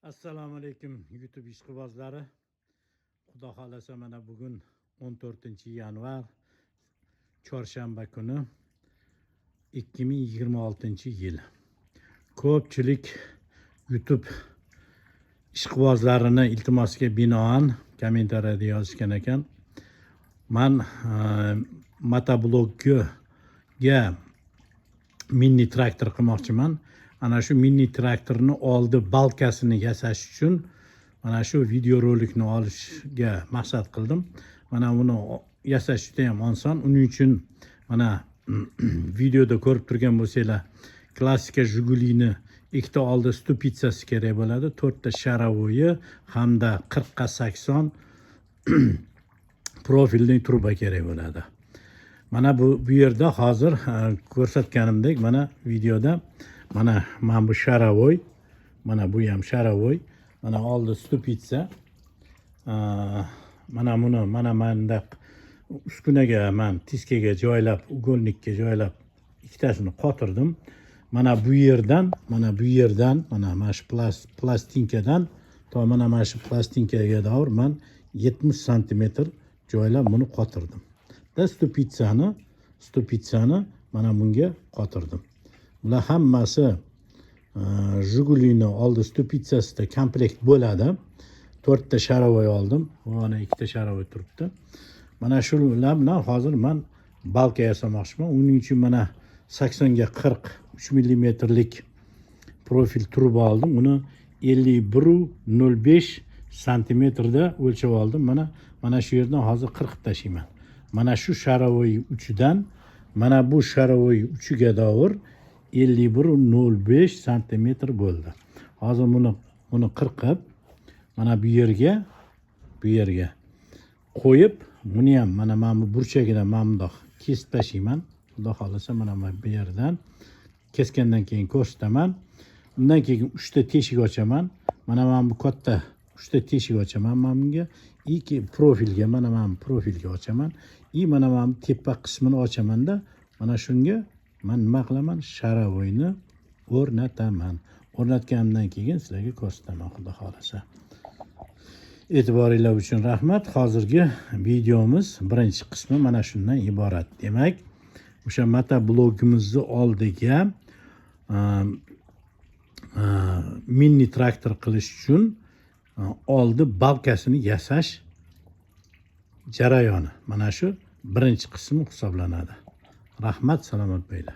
Assalomu alaykum YouTube ishqibozlari. Xudo xolasa mana bugun 14-yanvar chorshanba kuni 2026-yil. Ko'pchilik YouTube ishqibozlarini iltimosiga binoan kommentariyada yozishgan ekan. Men motoblogga mini traktor qilmoqchiman. Ana shu mini traktorni oldi balkasini yasash uchun mana shu video rolikni olishga maqsad qildim. Mana buni yasash juda ham oson. Uning uchun mana videoda ko'rib turgan bo'lsanglar, klassika Jigulini ikkita oldi stupitsasi kerak bo'ladi, 4 ta sharovoyi hamda 40 ga 80 profilli truba kerak bo'ladi. Mana bu yerda hozir ko'rsatganimdek mana videoda mana bu sharovoy, mana bu ham sharovoy, mana oldi stupitsa. Mana buni mendaq uskunaga tiskaga joylab, ugolnikka joylab ikkitasini qotirdim. Mana bu yerdan mana shu plastinkadan to mana shu plastinkaga davr men 70 cm joylab buni qotirdim. Da stupitsani mana bunga qotirdim. Bular hammasi Jigulini oldi stupitsasida komplekt bo'ladi. 4 ta sharovoy oldim. Mana 2 ta sharovoy turibdi. Mana shular bilan hozir men balka yasamoqchiman. Uning uchun mana 80 ga 43 mmlik profil truba oldim. Uni 51,05 cm da o'lchab oldim. Mana shu yerdan hozir 40 tashiyman. Mana shu sharovoy uchidan mana bu sharovoy uchiga davr 51,05 cm bo'ldi. Hozir buni qirqib mana bu yerga qo'yib, buni ham mana bu burchagidan bundoq kesib tashlayman. Xudo xolasa mana bu yerdan kesgandan keyin ko'rsataman. Undan keyin 3 ta teshik ochaman. Mana bu katta 3 ta teshik ochaman bunga. Ikki profilga mana bu profilga ochaman. Mana bu tepa qismini ochaman-da, mana shunga men nima qilaman? Sharovoyni o'rnataman. O'rnatganimdan keyin sizlarga ko'rsataman, xudo xolasa. E'tiboringiz uchun rahmat. Hozirgi videomiz birinchi qismi mana shundan iborat. Demak, o'sha motoblogimizni oldiga mini traktor qilish uchun oldi balkasini yasash jarayoni. Mana shu birinchi qism hisoblanadi. Rahmat, salomat bo'linglar.